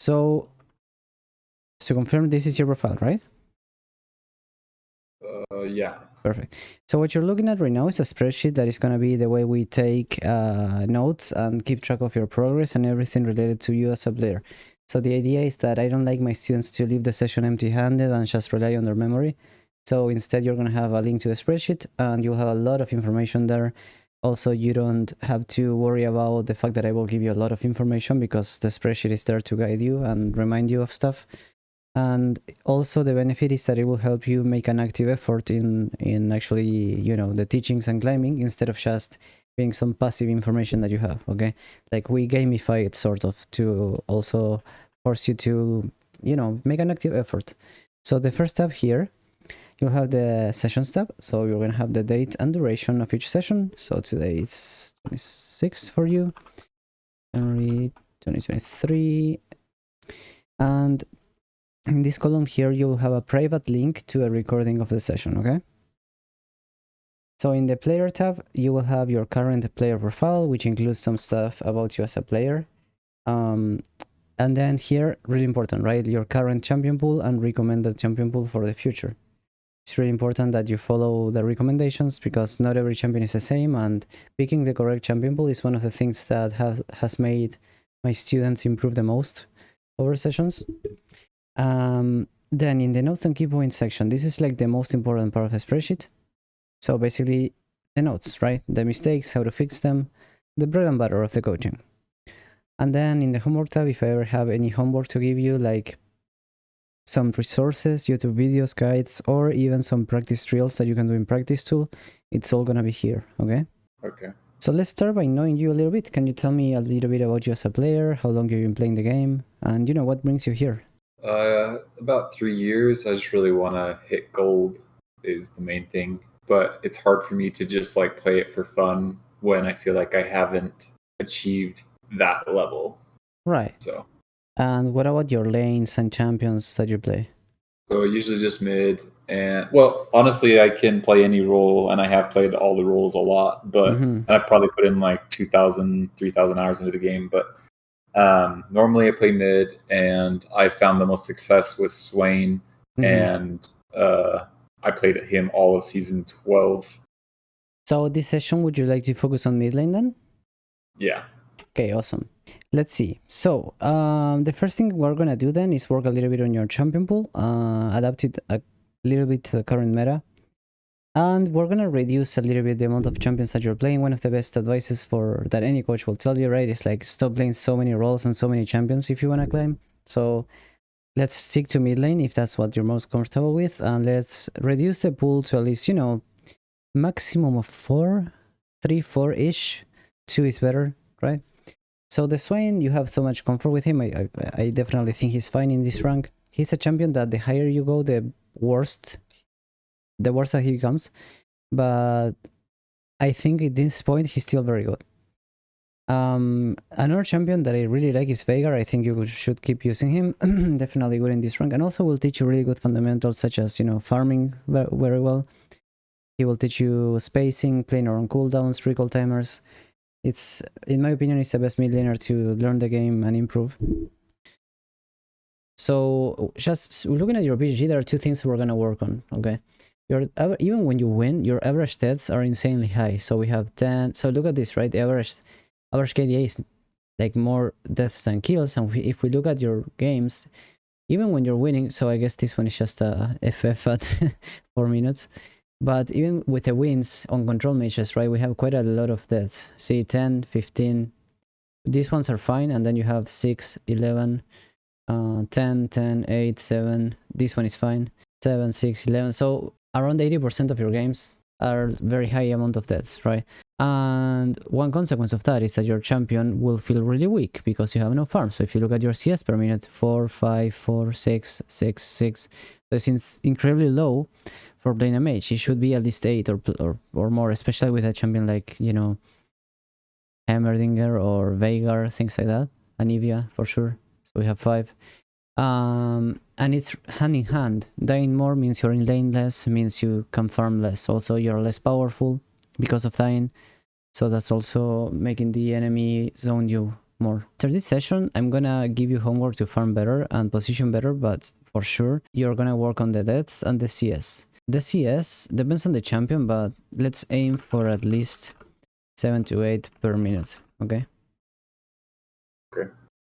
So to confirm, this is your profile, right? Yeah. Perfect. So what you're looking at right now is a spreadsheet that is going to be the way we take notes and keep track of your progress and everything related to you as a player. So the idea is that I don't like my students to leave the session empty-handed and just rely on their memory. So instead, you're going to have a link to the spreadsheet and you'll have a lot of information there. Also, you don't have to worry about the fact that I will give you a lot of information because the spreadsheet is there to guide you and remind you of stuff. And also the benefit is that it will help you make an active effort in actually, you know, the teachings and climbing instead of just being some passive information that you have. Okay, like we gamify it sort of to also force you to, you know, make an active effort. So the first tab here, you'll have the sessions tab. So you're gonna have the date and duration of each session. So today it's 26 for you, January 2023, and in this column here, you will have a private link to a recording of the session, okay? So in the player tab, you will have your current player profile, which includes some stuff about you as a player. And then here, really important, right? Your current champion pool and recommended champion pool for the future. It's really important that you follow the recommendations because not every champion is the same, and picking the correct champion pool is one of the things that has made my students improve the most over sessions. Then in the notes and key points section, this is like the most important part of the spreadsheet. So basically the notes, right? The mistakes, how to fix them, the bread and butter of the coaching. And then in the homework tab, if I ever have any homework to give you, like some resources, YouTube videos, guides, or even some practice drills that you can do in practice tool, it's all gonna be here, okay? Okay. So let's start by knowing you a little bit. Can you tell me a little bit about you as a player, how long you've been playing the game, and you know, what brings you here? About 3 years. I just really want to hit gold is the main thing. But it's hard for me to just like play it for fun when I feel like I haven't achieved that level. Right. So. And what about your lanes and champions that you play? So usually just mid, and well, honestly, I can play any role, and I have played all the roles a lot. But and I've probably put in like 2,000, 3,000 hours into the game. But normally I play mid, and I found the most success with Swain, and I played him all of season 12. So this session, would you like to focus on mid lane then? Yeah. Okay, awesome. Let's see. So the first thing we're gonna do then is work a little bit on your champion pool, adapt it a little bit to the current meta, and we're gonna reduce a little bit the amount of champions that you're playing. One of the best advices for that any coach will tell you, right, is like stop playing so many roles and so many champions if you wanna climb. So let's stick to mid lane if that's what you're most comfortable with, and let's reduce the pool to at least, you know, maximum of 4, 3, 4-ish. 2 is better, right? So the Swain, you have so much comfort with him. I definitely think he's fine in this rank. He's a champion that the higher you go, the worse that he becomes. But I think at this point, he's still very good. Another champion that I really like is Veigar. I think you should keep using him. Definitely good in this rank. And also will teach you really good fundamentals such as, you know, farming very well. He will teach you spacing, playing around cooldowns, recall timers. It's, in my opinion, it's the best mid laner to learn the game and improve. So just looking at your BG, there are 2 things we're gonna work on, okay? Even when you win, your average deaths are insanely high. So we have 10, so look at this, right? The average KDA is like more deaths than kills, and if we look at your games, even when you're winning, so I guess this one is just a FF at 4 minutes. But even with the wins on control matches, right, we have quite a lot of deaths. See, 10, 15. These ones are fine, and then you have 6, 11, 10, 10, 8, 7. This one is fine. 7, 6, 11. So around 80% of your games are very high amount of deaths, right? And one consequence of that is that your champion will feel really weak because you have no farm. So if you look at your CS per minute, 4, 5, 4, 6, 6, 6. So it's incredibly low for playing a mage. It should be at least 8 or more, especially with a champion like, you know, Hammerdinger or Veigar, things like that. Anivia, for sure. So we have 5. And it's hand in hand. Dying more means you're in lane less, means you can farm less. Also, you're less powerful because of dying. So that's also making the enemy zone you more. After this session, I'm gonna give you homework to farm better and position better, but for sure, you're gonna work on the deaths and the CS. The CS depends on the champion, but let's aim for at least 7 to 8 per minute, okay? Okay.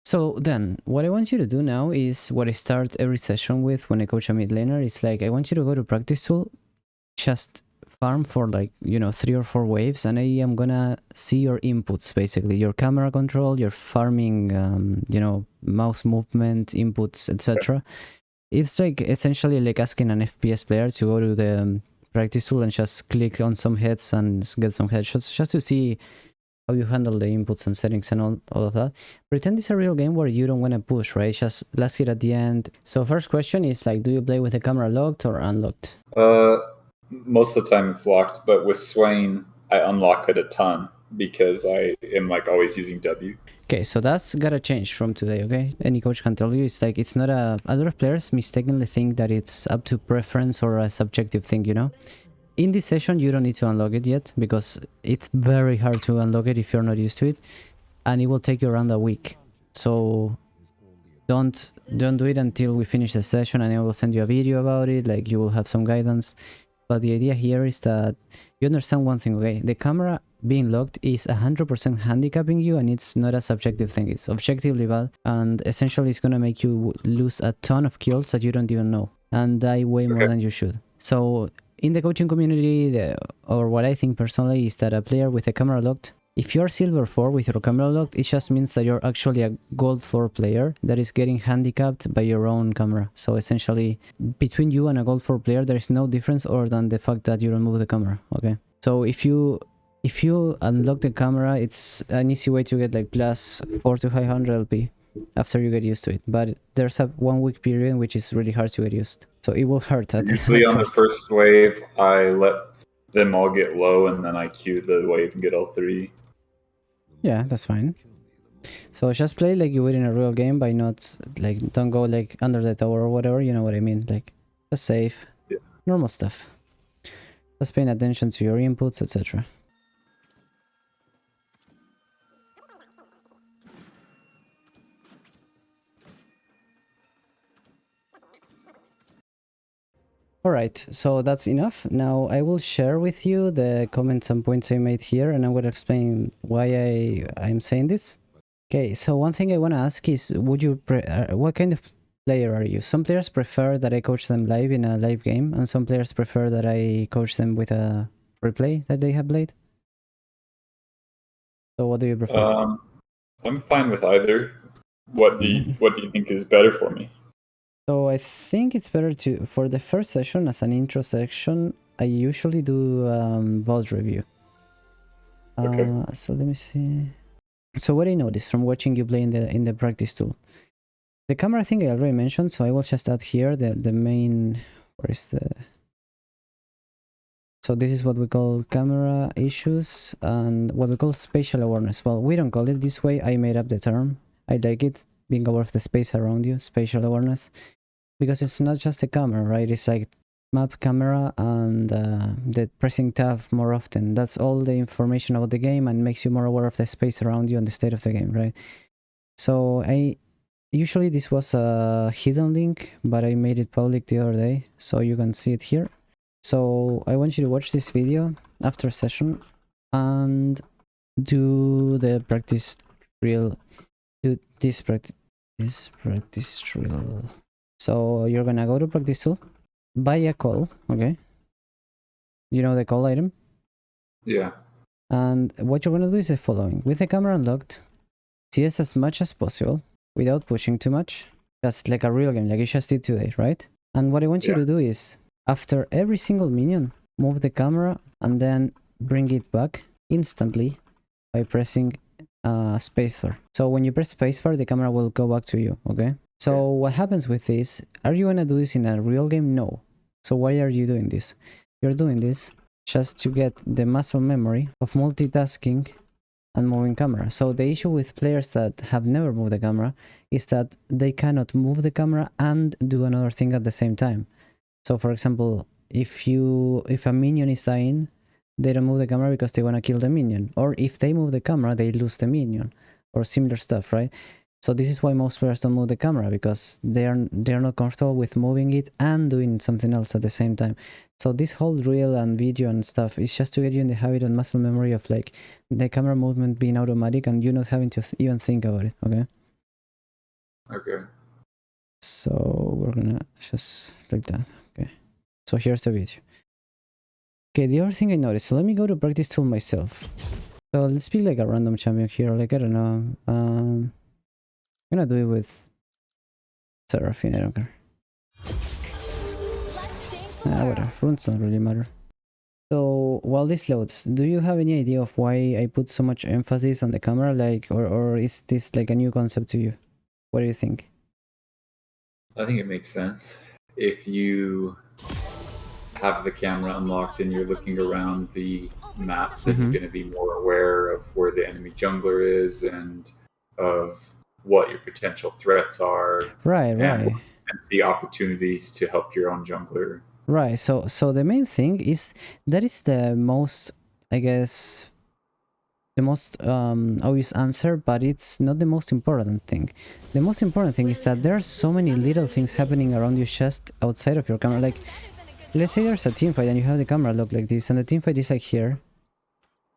So then, what I want you to do now is what I start every session with when I coach a mid laner. It's like, I want you to go to practice tool, just farm for like, you know, 3 or 4 waves, and I am gonna see your inputs, basically, your camera control, your farming, you know, mouse movement, inputs, etc. It's like essentially like asking an FPS player to go to the practice tool and just click on some heads and get some headshots, just to see how you handle the inputs and settings and all of that. Pretend it's a real game where you don't want to push, right? Just last hit at the end. So first question is like, do you play with the camera locked or unlocked? Most of the time it's locked, but with Swain, I unlock it a ton because I am like always using W. Okay, so that's gotta change from today, okay? Any coach can tell you, it's like, it's not a lot of players mistakenly think that it's up to preference or a subjective thing, you know? In this session, you don't need to unlock it yet, because it's very hard to unlock it if you're not used to it, and it will take you around a week. So don't do it until we finish the session, and I will send you a video about it, like you will have some guidance. But the idea here is that you understand one thing, okay? The camera being locked is 100% handicapping you, and it's not a subjective thing. It's objectively bad, and essentially it's gonna make you lose a ton of kills that you don't even know, and die way more than you should. So in the coaching community, or what I think personally, is that a player with a camera locked, if you're silver 4 with your camera locked, it just means that you're actually a gold 4 player that is getting handicapped by your own camera. So essentially, between you and a gold 4 player, there is no difference other than the fact that you don't move the camera, okay? So if you unlock the camera, it's an easy way to get like plus 4 to 500 LP after you get used to it. But there's a 1 week period in which it's really hard to get used. So it will hurt. Usually on the first wave, I let them all get low, and then I queue the wave and get all 3. Yeah, that's fine. So just play like you would in a real game, by not like, don't go like under the tower or whatever, you know what I mean? Like, just safe, normal stuff. Just paying attention to your inputs, etc. Alright, so that's enough. Now I will share with you the comments and points I made here, and I'm going to explain why I'm saying this. Okay, so one thing I want to ask is, would you what kind of player are you? Some players prefer that I coach them live in a live game, and some players prefer that I coach them with a replay that they have played. So what do you prefer? I'm fine with either. What do you think is better for me? So I think it's better to, for the first session, as an intro section, I usually do VOD review. Okay. So let me see. So what I noticed from watching you play in the practice tool, the camera thing I already mentioned, so I will just add here the main, where is the, so this is what we call camera issues and what we call spatial awareness. Well, we don't call it this way, I made up the term. I like it, being aware of the space around you, spatial awareness, because it's not just the camera, right? It's like map, camera, and the pressing tab more often. That's all the information about the game and makes you more aware of the space around you and the state of the game, right? So usually this was a hidden link, but I made it public the other day, so you can see it here. So I want you to watch this video after session and do the practice drill. Do this practice drill. So you're gonna go to practice tool, buy a call, okay? You know the call item? Yeah. And what you're gonna do is the following. With the camera unlocked, CS as much as possible without pushing too much. Just like a real game, like you just did today, right? And what I want you to do is, after every single minion, move the camera and then bring it back instantly by pressing spacebar. So when you press spacebar, the camera will go back to you, okay? So what happens with this, are you gonna do this in a real game? No. So why are you doing this? You're doing this just to get the muscle memory of multitasking and moving camera. So the issue with players that have never moved the camera is that they cannot move the camera and do another thing at the same time. So for example, if a minion is dying, they don't move the camera because they want to kill the minion. Or if they move the camera, they lose the minion. or similar stuff, right? So this is why most players don't move the camera, because they're not comfortable with moving it and doing something else at the same time. So this whole reel and video and stuff is just to get you in the habit and muscle memory of like the camera movement being automatic and you not having to even think about it. Okay. Okay. So we're gonna just like that. Okay. So here's the video. Okay, the other thing I noticed, so let me go to practice tool myself. So let's pick like a random champion here, like I don't know. I'm gonna do it with Seraphine, I don't care. Whatever, runes don't really matter. So while this loads, do you have any idea of why I put so much emphasis on the camera, like, or is this like a new concept to you? What do you think? I think it makes sense. If you have the camera unlocked and you're looking around the map, then you're going to be more aware of where the enemy jungler is and of what your potential threats are. Right. And see opportunities to help your own jungler. Right. So the main thing is that is the most, I guess, the most obvious answer, but it's not the most important thing. The most important thing is that there are so many little things happening around you just outside of your camera. Like, let's say there's a team fight and you have the camera locked like this, and the team fight is like here.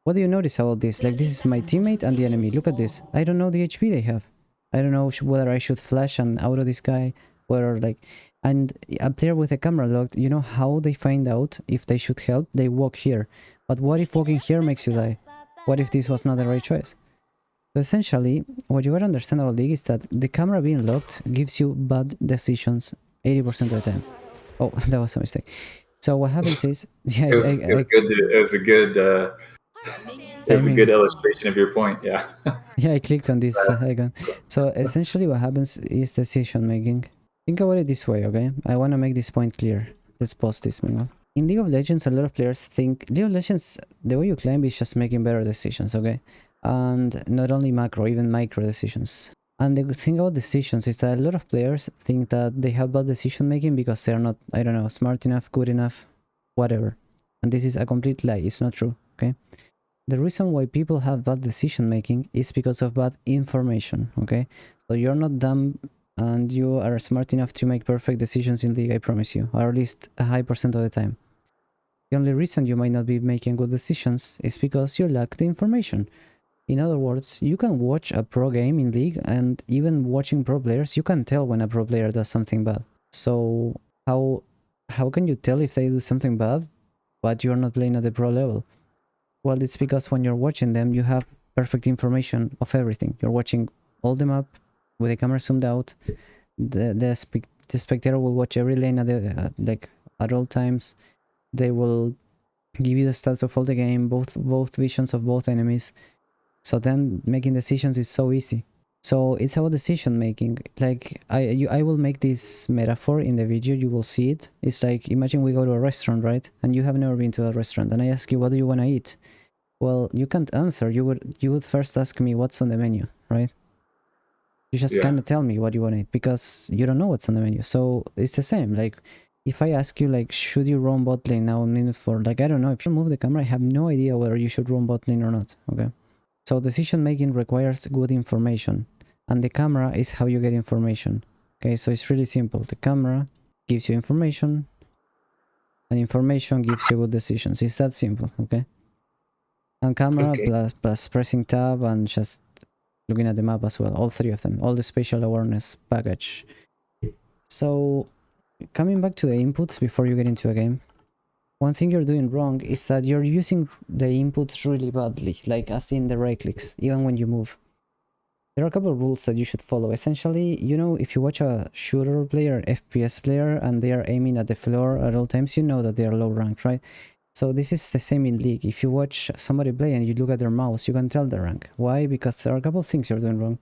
What do you notice about this? Like, this is my teammate and the enemy. Look at this. I don't know the HP they have. I don't know whether I should flash and auto this guy, whether like... And a player with a camera locked, you know how they find out if they should help? They walk here. But what if walking here makes you die? What if this was not the right choice? So essentially, what you gotta understand about League is that the camera being locked gives you bad decisions 80% of the time. Oh, that was a mistake. So what happens is... Yeah, it was a good illustration of your point, yeah. Yeah, I clicked on this icon. So essentially what happens is decision making. Think about it this way, okay? I want to make this point clear. Let's pause this, meanwhile. In League of Legends, a lot of players think... League of Legends, the way you climb is just making better decisions, okay? And not only macro, even micro decisions. And the thing about decisions is that a lot of players think that they have bad decision making because they're not, I don't know, smart enough, good enough, whatever. And this is a complete lie, it's not true, okay? The reason why people have bad decision making is because of bad information, okay? So you're not dumb and you are smart enough to make perfect decisions in League, I promise you, or at least a high % of the time. The only reason you might not be making good decisions is because you lack the information. In other words, you can watch a pro game in League, and even watching pro players, you can tell when a pro player does something bad. So how can you tell if they do something bad, but you're not playing at the pro level? Well, it's because when you're watching them, you have perfect information of everything. You're watching all the map with the camera zoomed out. The spectator will watch every lane at all times. They will give you the stats of all the game, both visions of both enemies. So then making decisions is so easy. So it's about decision making. Like I will make this metaphor in the video, you will see it. It's like, imagine we go to a restaurant, right? And you have never been to a restaurant, and I ask you, what do you want to eat? Well, you can't answer. You would first ask me what's on the menu, right? You just kind of tell me what you want to eat because you don't know what's on the menu. So it's the same. Like, if I ask you, like, should you roam bot lane now in minute 4? Like, I don't know. If you move the camera, I have no idea whether you should roam bot lane or not, okay? So decision making requires good information, and the camera is how you get information. Okay, so it's really simple. The camera gives you information, and information gives you good decisions. It's that simple, okay? And camera plus pressing tab and just looking at the map as well. All three of them. All the spatial awareness package. So coming back to the inputs before you get into a game. One thing you're doing wrong is that you're using the inputs really badly, like as in the right clicks, even when you move. There are a couple of rules that you should follow. Essentially, you know, if you watch a shooter player, FPS player, and they are aiming at the floor at all times, you know that they are low ranked, right? So this is the same in League. If you watch somebody play and you look at their mouse, you can tell the rank. Why? Because there are a couple of things you're doing wrong.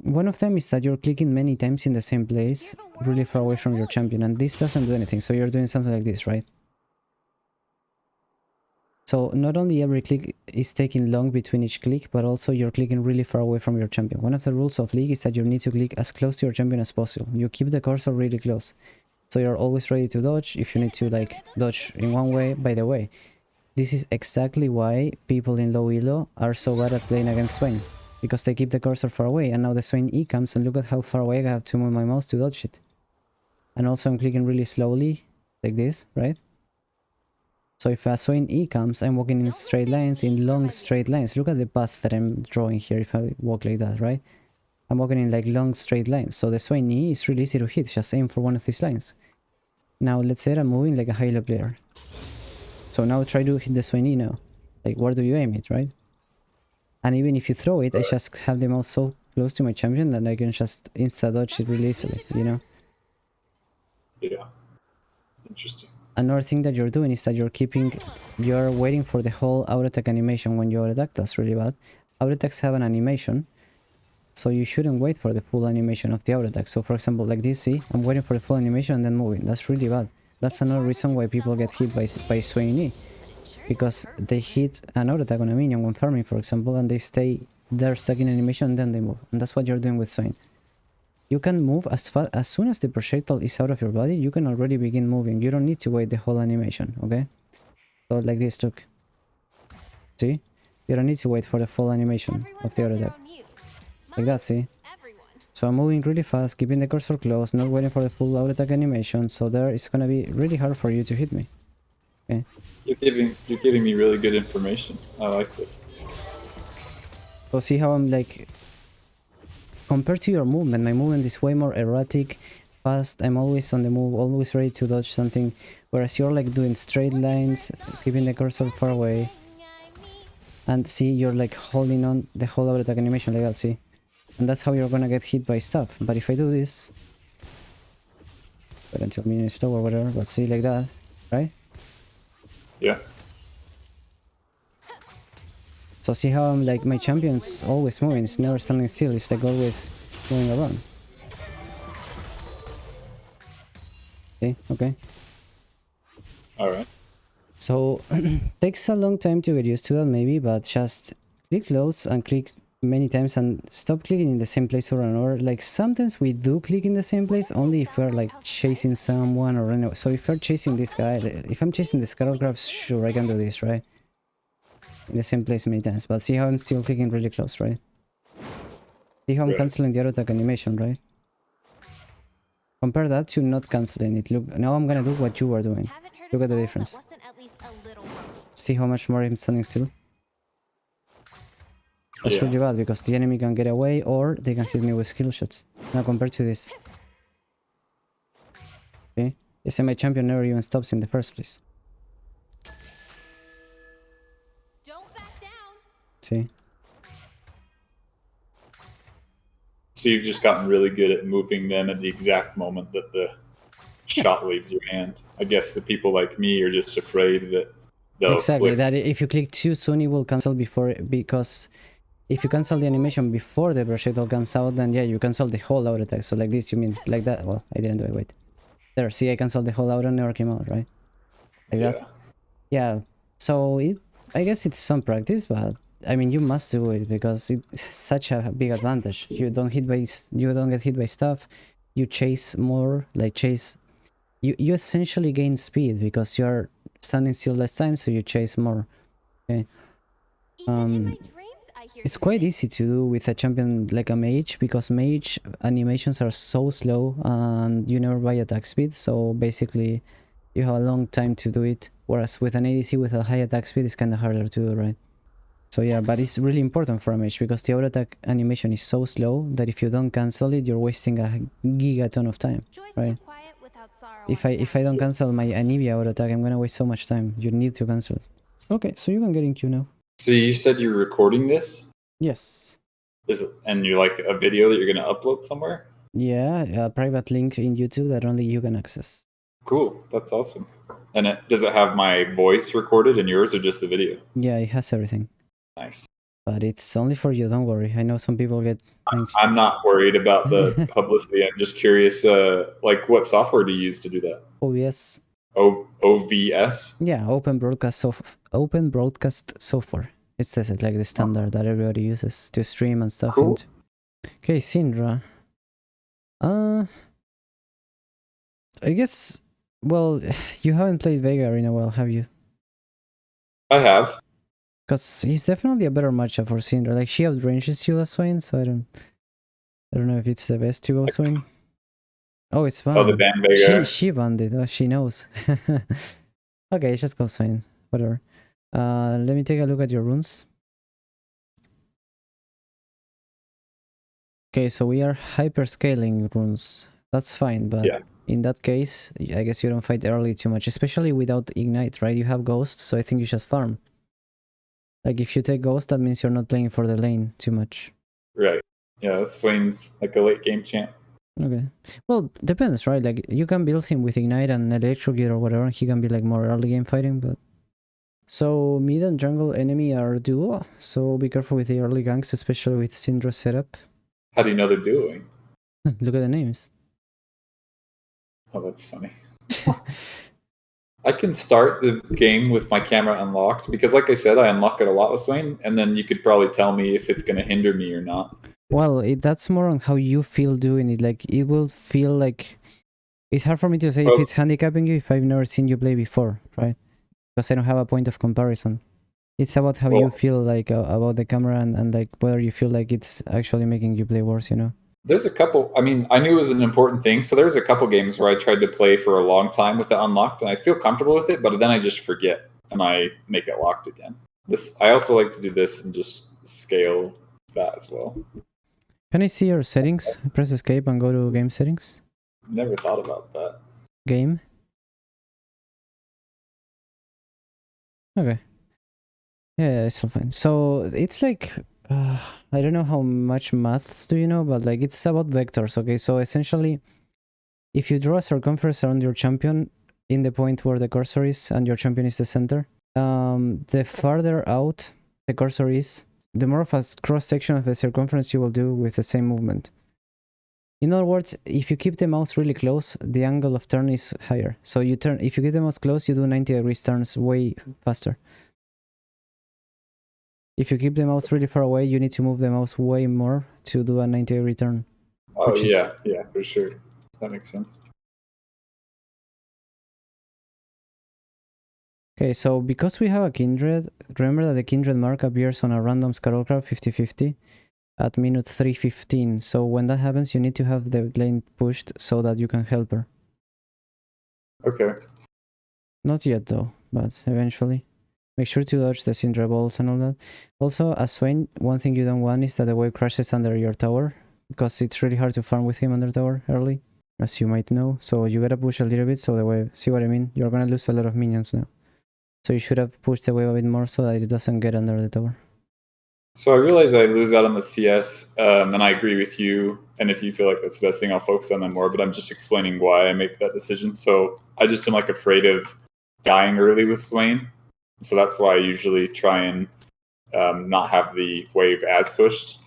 One of them is that you're clicking many times in the same place, really far away from your champion, and this doesn't do anything. So you're doing something like this, right? So not only every click is taking long between each click, but also you're clicking really far away from your champion. One of the rules of League is that you need to click as close to your champion as possible. You keep the cursor really close. So you're always ready to dodge if you need to, like, dodge in one way. By the way, this is exactly why people in low elo are so bad at playing against Swain. because they keep the cursor far away, and now the Swain E comes, and look at how far away I have to move my mouse to dodge it. And also I'm clicking really slowly, like this, right? So if a Swain E comes, I'm walking in straight lines, in long straight lines. Look at the path that I'm drawing here if I walk like that, right? I'm walking in like long straight lines. So the Swain E is really easy to hit, just aim for one of these lines. Now let's say I'm moving like a high level player. So now try to hit the Swain E now. Like, where do you aim it, right? And even if you throw it, I just have the mouse so close to my champion that I can just insta-dodge it really easily, you know? Yeah. Interesting. Another thing that you're doing is that you're waiting for the whole auto attack animation when you auto attack. That's really bad. Auto attacks have an animation, so you shouldn't wait for the full animation of the auto attack. So for example, like this, see, I'm waiting for the full animation and then moving. That's really bad. That's another reason why people get hit by Swain E, because they hit an auto attack on a minion when farming, for example, and they stay there stuck in animation and then they move. And that's what you're doing with Swain. You can move as soon as the projectile is out of your body. You can already begin moving. You don't need to wait the whole animation, okay? So like this, look. See? You don't need to wait for the full animation of the auto attack. Like that, see? So I'm moving really fast, keeping the cursor close, not waiting for the full auto attack animation. So there, it's gonna be really hard for you to hit me. Okay? You're giving me really good information. I like this. So see how I'm like, compared to your movement, my movement is way more erratic, fast. I'm always on the move, always ready to dodge something, whereas you're like doing straight lines, keeping the cursor far away. And see, you're like holding on the whole auto attack animation like that, see? And that's how you're gonna get hit by stuff. But if I do this, wait until minion is slow or whatever, but see, like that, right? Yeah. So see how I'm like, my champion's always moving, it's never standing still, it's like always moving around. See, okay. Alright. So, takes a long time to get used to that maybe, but just click close and click many times and stop clicking in the same place over and over. Like sometimes we do click in the same place only if we're like chasing someone or anyway. So if we're chasing this guy, if I'm chasing the Scarabgraphs, sure I can do this, right? In the same place many times, but see how I'm still clicking really close, right? See how I'm canceling the auto attack animation, right? Compare that to not canceling it. Look, now I'm gonna do what you were doing. Look at the difference. See how much more I'm standing still? That's really bad because the enemy can get away or they can hit me with skill shots. Now compared to this. Okay? This time my champion never even stops in the first place. Don't back down. See? So you've just gotten really good at moving them at the exact moment that the shot leaves your hand. I guess the people like me are just afraid that they'll exactly, that if you click too soon it will cancel before, because if you cancel the animation before the projectile comes out, then yeah, you cancel the whole auto attack. So like this, you mean like that? Well, I didn't do it, wait. There, see, I canceled the whole auto and never came out, right? Like that? Yeah, so I guess it's some practice, but I mean, you must do it because it's such a big advantage. You don't get hit by stuff. You chase more, like chase. You essentially gain speed because you're standing still less time, so you chase more. Okay. It's quite easy to do with a champion like a mage because mage animations are so slow and you never buy attack speed. So basically, you have a long time to do it. Whereas with an ADC with a high attack speed, it's kind of harder to do, right? So yeah, but it's really important for a mage because the auto attack animation is so slow that if you don't cancel it, you're wasting a gigaton of time, right? If I don't cancel my Anivia auto attack, I'm gonna waste so much time. You need to cancel it. Okay, so you can get in queue now. So you said you're recording this? Yes. And you're like a video that you're gonna upload somewhere? Yeah, a private link in YouTube that only you can access. Cool, that's awesome. And does it have my voice recorded and yours, or just the video? Yeah, it has everything. Nice. But it's only for you, don't worry. I know some people get... I'm not worried about the publicity. I'm just curious, like what software do you use to do that? OBS. OVS? Yeah, Open Broadcast Software. It says it like the standard that everybody uses to stream and stuff. Cool. Okay, Syndra. I guess, well, you haven't played Vega in a while, have you? I have. Because he's definitely a better matchup for Syndra. Like, she outranges you as Swain, so I don't know if it's the best to go Swain. Oh, it's fine. Oh, the bandwagon. She banned it. Oh, she knows. Okay, just go Swain. Whatever. Let me take a look at your runes. Okay, so we are hyper-scaling runes. That's fine, but Yeah. in that case, I guess you don't fight early too much, especially without Ignite, right? You have Ghost, so I think you just farm. Like, if you take Ghost, that means you're not playing for the lane too much. Right. Yeah, Swain's like a late game champ. Okay. Well, depends, right? Like, you can build him with Ignite and Electrocute or whatever. He can be like more early game fighting, but... So, mid and jungle enemy are duo, so be careful with the early ganks, especially with Syndra setup. How do you know they're doing? Look at the names. Oh, that's funny. I can start the game with my camera unlocked because, like I said, I unlock it a lot with Swain, and then you could probably tell me if it's going to hinder me or not. Well, that's more on how you feel doing it. Like, it will feel like... It's hard for me to say if it's handicapping you if I've never seen you play before, right? Because I don't have a point of comparison. It's about how you feel like about the camera and like whether you feel like it's actually making you play worse, you know? There's a couple, I mean, I knew it was an important thing. So there's a couple games where I tried to play for a long time with it unlocked and I feel comfortable with it, but then I just forget and I make it locked again. I also like to do this and just scale that as well. Can I see your settings? Press escape and go to game settings. Never thought about that. Game. Okay. Yeah, it's all fine. So it's like, I don't know how much maths do you know, but like it's about vectors, okay? So essentially, if you draw a circumference around your champion in the point where the cursor is and your champion is the center, the farther out the cursor is, the more of a cross-section of the circumference you will do with the same movement. In other words, if you keep the mouse really close, the angle of turn is higher. So you turn, if you keep the mouse close, you do 90 degrees turns way faster. If you keep the mouse really far away, you need to move the mouse way more to do a 90-degree turn. Oh, yeah, for sure. That makes sense. Okay, so because we have a Kindred, remember that the Kindred mark appears on a random Scarlet 50-50 at minute 3:15. So when that happens, you need to have the lane pushed so that you can help her. Okay. Not yet though, but eventually. Make sure to dodge the Syndra balls and all that. Also, as Swain, one thing you don't want is that the wave crashes under your tower, because it's really hard to farm with him under tower early, as you might know. So you gotta push a little bit so the wave... See what I mean? You're gonna lose a lot of minions now. So you should have pushed the wave a bit more so that it doesn't get under the tower. So I realize I lose out on the CS, and I agree with you. And if you feel like that's the best thing, I'll focus on that more. But I'm just explaining why I make that decision. So I just am like afraid of dying early with Swain. So that's why I usually try and not have the wave as pushed.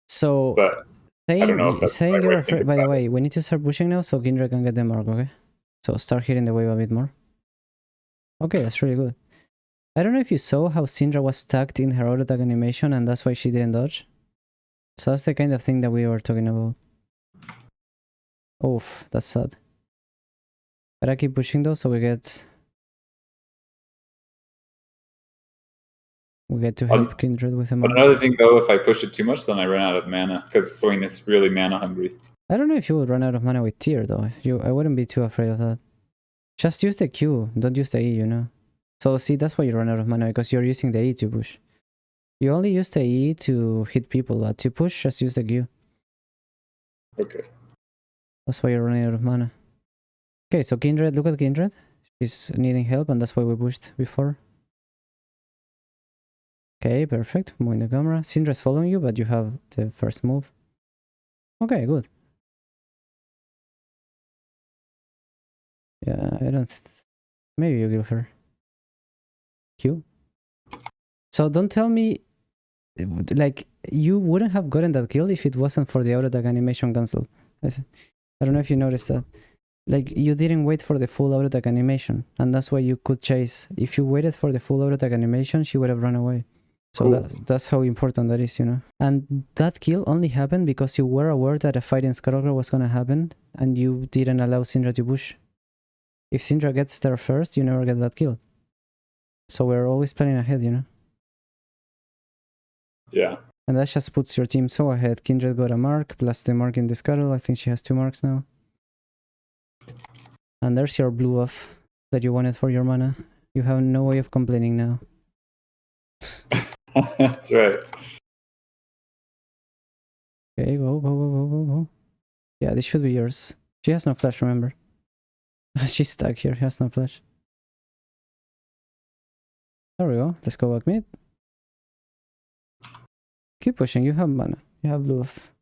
So, but saying, I don't know if that's saying the right you're way to think afraid... By the about way, we need to start pushing now so Kindred can get the mark, okay? So start hitting the wave a bit more. Okay, that's really good. I don't know if you saw how Syndra was stuck in her auto attack animation and that's why she didn't dodge. So that's the kind of thing that we were talking about. Oof, that's sad. But I keep pushing though, so we get to help Kindred with the But mark. another thing though, if I push it too much, then I run out of mana, because Swain is really mana hungry. I don't know if you would run out of mana with tier though. I wouldn't be too afraid of that. Just use the Q, don't use the E, you know. So see, that's why you run out of mana, because you're using the E to push. You only use the E to hit people, but to push, just use the Q. Okay. That's why you're running out of mana. Okay, so Kindred, look at Kindred. She's needing help, and that's why we pushed before. Okay, perfect. Moving the camera. Syndra's following you, but you have the first move. Okay, good. Yeah, I don't... Maybe you kill her. Q. So don't tell me... Like, you wouldn't have gotten that kill if it wasn't for the auto attack animation cancel. I don't know if you noticed that. Like, you didn't wait for the full auto attack animation, and that's why you could chase. If you waited for the full auto attack animation, she would have run away. So cool. That's how important that is, you know. And that kill only happened because you were aware that a fight in Scarlet was gonna happen, and you didn't allow Syndra to push. If Syndra gets there first, you never get that kill. So we're always planning ahead, you know? Yeah. And that just puts your team so ahead. Kindred got a mark, plus the mark in the scuttle. I think she has 2 marks now. And there's your blue off that you wanted for your mana. You have no way of complaining now. That's right. Okay, go. Yeah, this should be yours. She has no flash, remember? She's stuck here, she has no flash. There we go. Let's go back mid. Keep pushing, you have mana. You have blue off.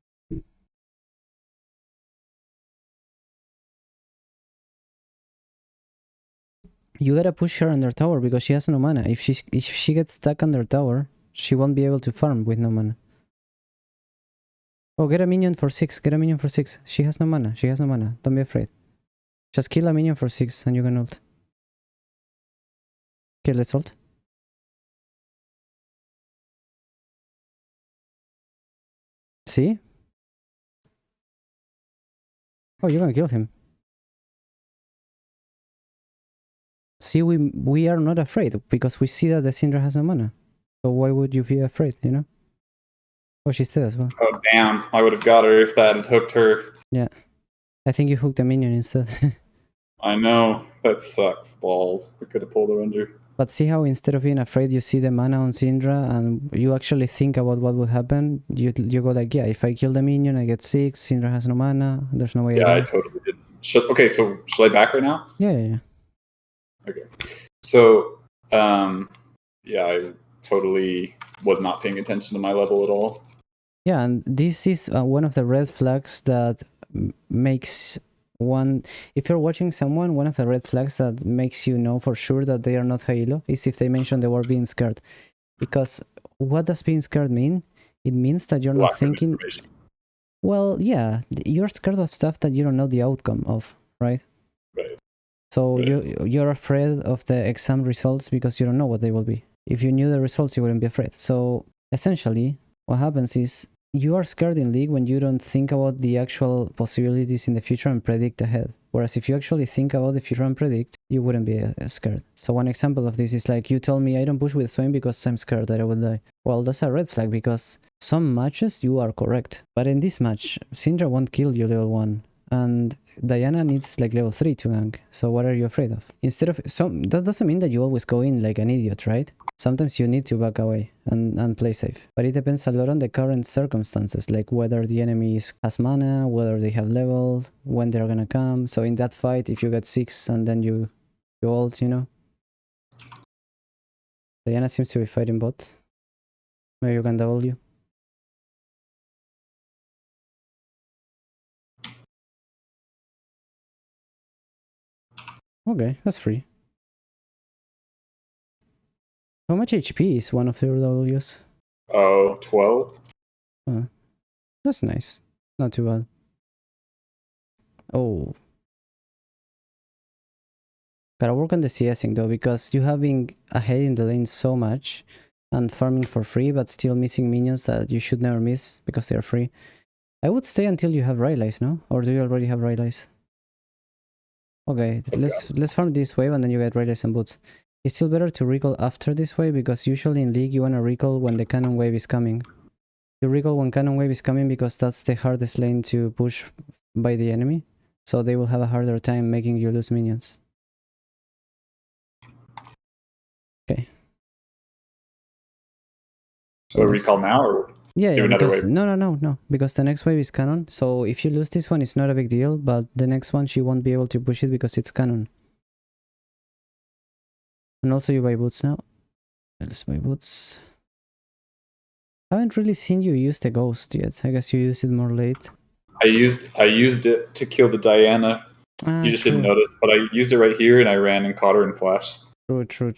You gotta push her under tower because she has no mana. If she gets stuck under tower, she won't be able to farm with no mana. Oh, get a minion for 6. Get a minion for 6. She has no mana. She has no mana. Don't be afraid. Just kill a minion for 6 and you can ult. Okay, let's ult. See? Oh, you're gonna kill him. See, we are not afraid because we see that the Syndra has no mana. So why would you be afraid, you know? Oh, she's dead as well. Oh, damn. I would have got her if that had hooked her. Yeah. I think you hooked a minion instead. I know. That sucks. Balls. I could have pulled her under. But see how instead of being afraid, you see the mana on Syndra and you actually think about what would happen. You go like, yeah, if I kill the minion, I get 6. Syndra has no mana. There's no way. Yeah, I totally did. Okay, so should I back right now? Yeah. Okay. So, yeah, I totally was not paying attention to my level at all. Yeah, and this is one of the red flags that makes one... If you're watching someone, one of the red flags that makes you know for sure that they are not high elo is if they mention the word being scared. Because what does being scared mean? It means that you're not thinking... Well, yeah, you're scared of stuff that you don't know the outcome of, right? Right. So you're afraid of the exam results because you don't know what they will be. If you knew the results, you wouldn't be afraid. So essentially, what happens is you are scared in League when you don't think about the actual possibilities in the future and predict ahead. Whereas if you actually think about the future and predict, you wouldn't be scared. So one example of this is like you told me I don't push with Swain because I'm scared that I will die. Well, that's a red flag because some matches you are correct. But in this match, Syndra won't kill you level 1. And Diana needs like level 3 to gank, so what are you afraid of? Instead of that doesn't mean that you always go in like an idiot, right? Sometimes you need to back away and play safe. But it depends a lot on the current circumstances, like whether the enemy has mana, whether they have level, when they're gonna come. So in that fight, if you get 6 and then you ult, you know. Diana seems to be fighting bot. Maybe you can double you. Okay, that's free. How much HP is one of your Ws? Oh, 12. Oh, that's nice. Not too bad. Oh. Gotta work on the CSing though, because you have been ahead in the lane so much and farming for free, but still missing minions that you should never miss because they're free. I would stay until you have Rylai's, no? Or do you already have Rylai's? Okay, let's farm this wave and then you get Rylai's and boots. It's still better to recall after this wave because usually in League you wanna recall when the cannon wave is coming. You recall when cannon wave is coming because that's the hardest lane to push by the enemy, so they will have a harder time making you lose minions. Okay. So recall now or yeah, do another because wave? No, because the next wave is cannon. So if you lose this one, it's not a big deal, but the next one she won't be able to push it because it's cannon. And also you buy boots now. Let's buy boots. I haven't really seen you use the ghost yet. I guess you used it more late. I used it to kill the Diana. You just didn't notice, but I used it right here and I ran and caught her and flashed. True.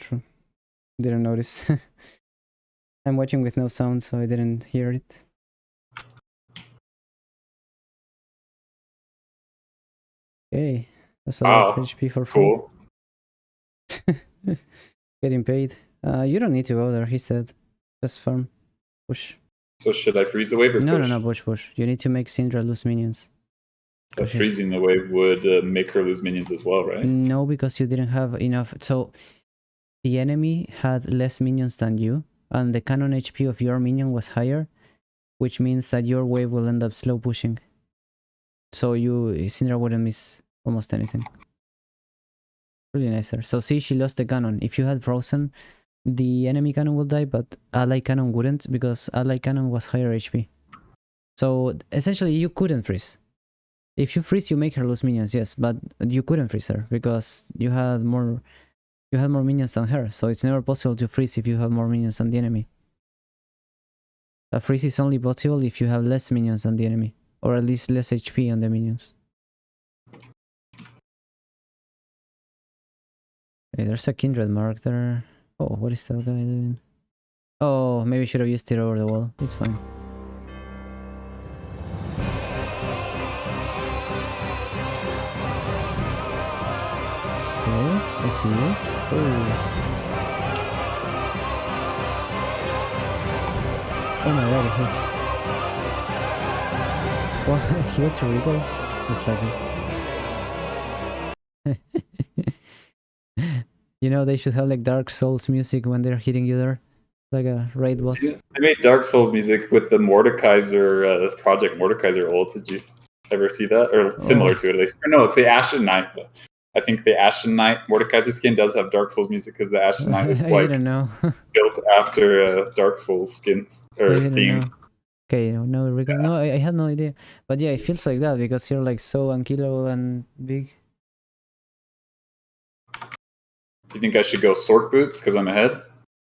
Didn't notice. I'm watching with no sound, so I didn't hear it. Okay, that's a lot of HP for free. Cool. Getting paid. You don't need to go there, he said. Just farm. Push. So should I freeze the wave or push? No, push. You need to make Syndra lose minions. But freezing the wave would make her lose minions as well, right? No, because you didn't have enough. So the enemy had less minions than you, and the cannon HP of your minion was higher, which means that your wave will end up slow pushing. So Syndra wouldn't miss almost anything. Really nice there. So see, she lost the cannon. If you had frozen, the enemy cannon will die, but ally cannon wouldn't, because ally cannon was higher HP. So essentially you couldn't freeze. If you freeze, you make her lose minions, yes, but you couldn't freeze her because you had more minions than her. So it's never possible to freeze if you have more minions than the enemy. A freeze is only possible if you have less minions than the enemy, or at least less HP on the minions. Okay, there's a kindred mark there. Oh, what is that guy doing? Oh, maybe I should have used it over the wall. It's fine. Okay, I see you. Oh my god, it hit. Well, he had to recall. It's like you know, they should have like Dark Souls music when they're hitting you there. Like a raid boss. They made Dark Souls music with the Mordekaiser, Project Mordekaiser ult. Did you ever see that? Or similar to it, at least. Or no, it's the Ashen Knight. I think the Ashen Knight Mordekaiser skin does have Dark Souls music because the Ashen Knight is like built after Dark Souls skins or theme. Okay, no, I had no idea. But yeah, it feels like that because you're like so unkillable and big. Do you think I should go Sword Boots because I'm ahead?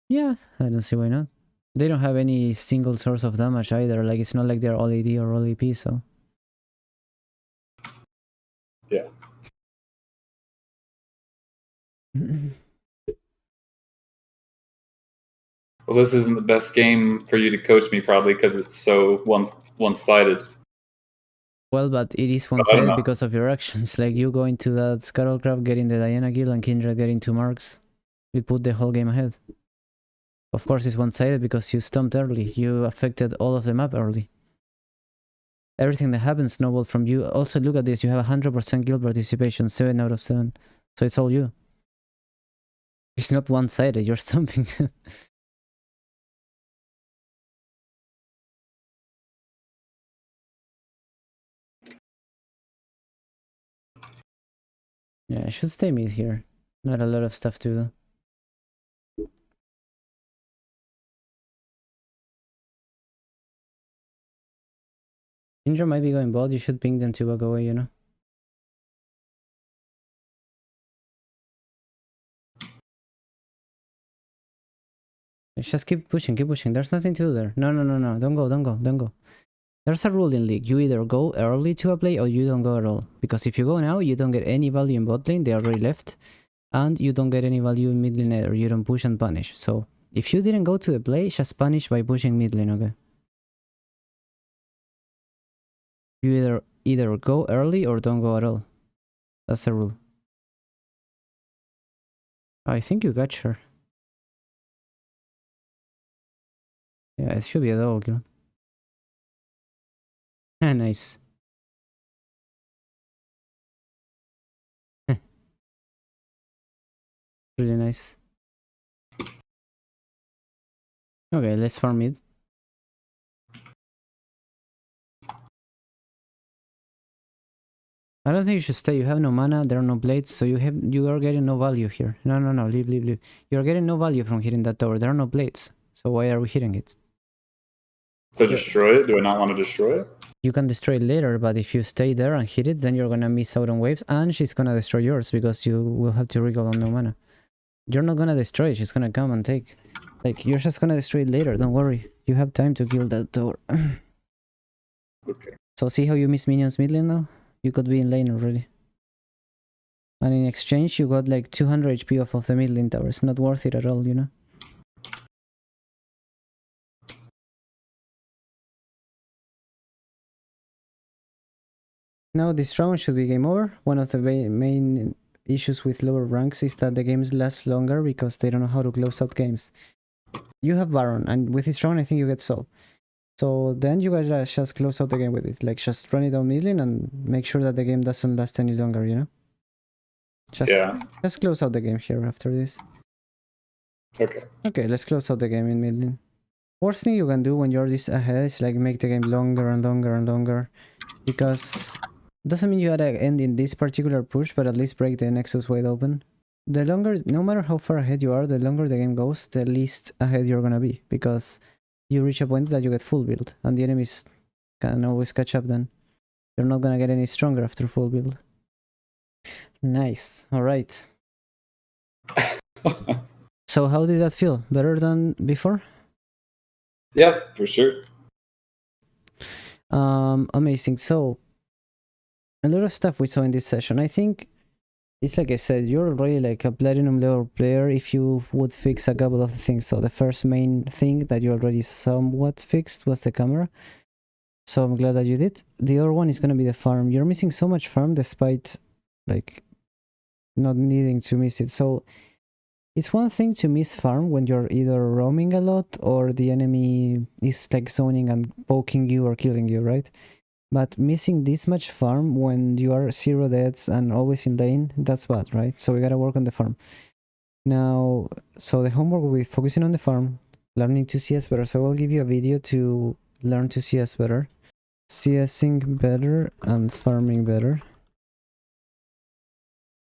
Yeah, I don't see why not. They don't have any single source of damage either. Like, it's not like they're all AD or all AP, so... Yeah. Well, this isn't the best game for you to coach me, probably, because it's so one-sided. Well, but it is one-sided because of your actions. Like, you go into that Scuttlecraft, getting the Diana kill, and Kindred getting 2 marks. You put the whole game ahead. Of course, it's one-sided because you stumped early. You affected all of the map early. Everything that happens snowballed from you. Also, look at this. You have 100% guild participation, 7 out of 7. So it's all you. It's not one-sided. You're stumping. Yeah, I should stay mid here. Not a lot of stuff to do. Ginger might be going bot. You should ping them to walk away, you know? Just keep pushing, keep pushing. There's nothing to do there. No. Don't go. There's a rule in League. You either go early to a play or you don't go at all. Because if you go now, you don't get any value in bot lane. They already left. And you don't get any value in mid lane either. You don't push and punish. So, if you didn't go to the play, just punish by pushing mid lane, okay? You either go early or don't go at all. That's the rule. I think you got her. Yeah, it should be a double kill. Nice. Really nice. Okay, let's farm mid. I don't think you should stay. You have no mana, there are no blades, so you are getting no value here. No, leave. You are getting no value from hitting that tower. There are no blades. So why are we hitting it? So destroy it? Do I not want to destroy it? You can destroy it later, but if you stay there and hit it, then you're gonna miss out on waves, and she's gonna destroy yours because you will have to recall on no mana. You're not gonna destroy it, she's gonna come and take. Like, you're just gonna destroy it later, don't worry. You have time to kill that tower. Okay. So see how you miss minions mid lane now? You could be in lane already. And in exchange, you got like 200 HP off of the mid lane tower. It's not worth it at all, you know? Now this round should be game over. One of the main issues with lower ranks is that the games last longer because they don't know how to close out games. You have Baron, and with this round I think you get Soul. So then you guys just close out the game with it. Like, just run it down mid lane and make sure that the game doesn't last any longer, you know? Just close out the game here after this. Okay. Okay, let's close out the game in mid lane. Worst thing you can do when you're this ahead is like make the game longer and longer and longer, because doesn't mean you gotta end in this particular push, but at least break the Nexus wide open. The longer, no matter how far ahead you are, the longer the game goes, the least ahead you're gonna be, because you reach a point that you get full build, and the enemies can always catch up then. You're not gonna get any stronger after full build. Nice, alright. So how did that feel? Better than before? Yeah, for sure. Amazing. So a lot of stuff we saw in this session. I think it's like I said, you're already like a platinum level player if you would fix a couple of things. So the first main thing that you already somewhat fixed was the camera. So I'm glad that you did. The other one is gonna be the farm. You're missing so much farm despite like not needing to miss it. So it's one thing to miss farm when you're either roaming a lot or the enemy is like zoning and poking you or killing you, right? But missing this much farm when you are 0 deaths and always in lane, that's bad, right? So we gotta work on the farm. Now, so the homework will be focusing on the farm, learning to CS better. So I'll give you a video to learn to CS better. CSing better and farming better.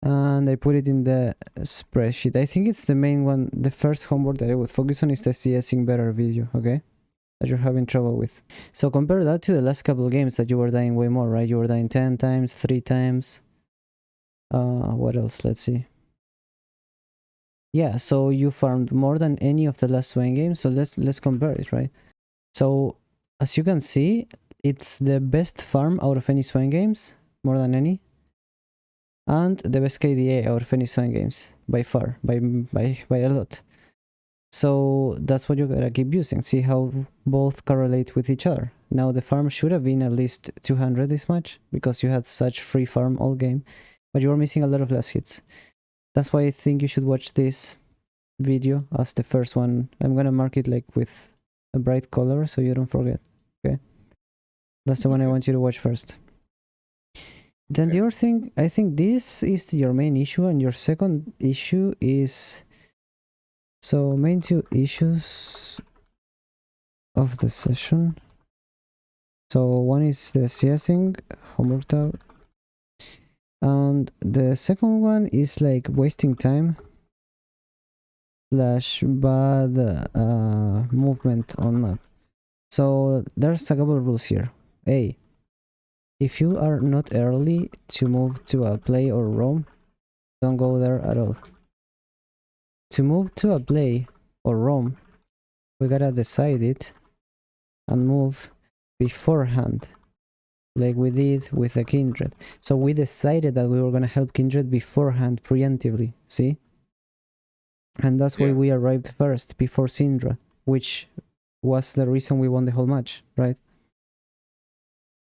And I put it in the spreadsheet. I think it's the main one. The first homework that I would focus on is the CSing better video, okay? That you're having trouble with. So compare that to the last couple of games that you were dying way more, right? You were dying 10 times, 3 times. What else? Let's see. Yeah, so you farmed more than any of the last Swain games, so let's compare it, right? So as you can see, it's the best farm out of any Swain games, more than any. And the best KDA out of any Swain games, by far, by a lot. So that's what you gotta keep using. See how both correlate with each other. Now the farm should have been at least 200 this much, because you had such free farm all game, but you were missing a lot of last hits. That's why I think you should watch this video as the first one. I'm gonna mark it like with a bright color so you don't forget, okay? That's the one I want you to watch first. Then the other thing, I think this is your main issue, and your second issue is... So main two issues of the session. So one is the CSing, homework tab. And the second one is like wasting time / bad movement on map. So there's a couple of rules here. A, if you are not early to move to a play or roam, don't go there at all. To move to a play or roam, we gotta decide it and move beforehand, like we did with the Kindred. So we decided that we were gonna help Kindred beforehand, preemptively, see? And that's why we arrived first, before Syndra, which was the reason we won the whole match, right?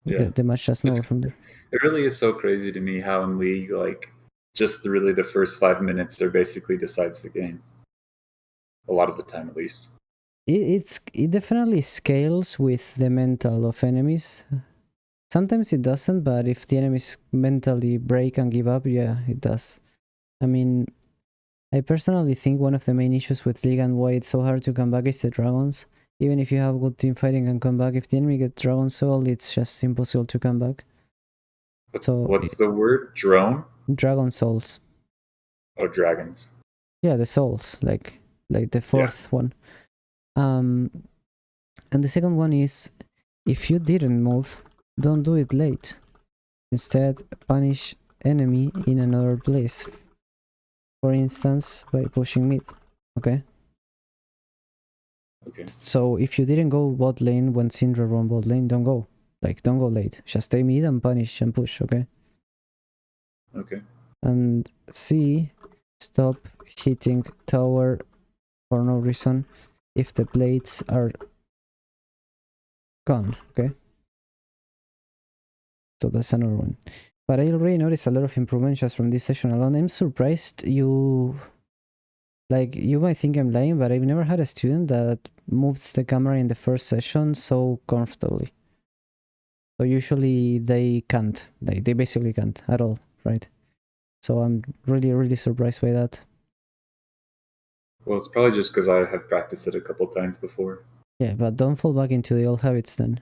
Yeah. The match just over from there. It really is so crazy to me how in League, like, just really the first 5 minutes, there basically decides the game. A lot of the time, at least. It definitely scales with the mental of enemies. Sometimes it doesn't, but if the enemies mentally break and give up, yeah, it does. I mean, I personally think one of the main issues with League and why it's so hard to come back is the dragons. Even if you have good team fighting and come back, if the enemy gets Dragon Soul, it's just impossible to come back. What's the word? Drone? Dragon Souls. Oh, dragons. Yeah, the souls, like the fourth one. And the second one is, if you didn't move, don't do it late. Instead, punish enemy in another place. For instance, by pushing mid. Okay? Okay. So if you didn't go bot lane when Syndra roam bot lane, don't go. Like, don't go late. Just stay mid and punish and push, okay? Okay. And C, stop hitting tower for no reason if the blades are gone, okay? So that's another one. But I already noticed a lot of improvements just from this session alone. I'm surprised you... Like, you might think I'm lying, but I've never had a student that moves the camera in the first session so comfortably. So usually they can't. They basically can't at all, right? So I'm really, really surprised by that. Well, it's probably just because I have practiced it a couple times before. Yeah, but don't fall back into the old habits then.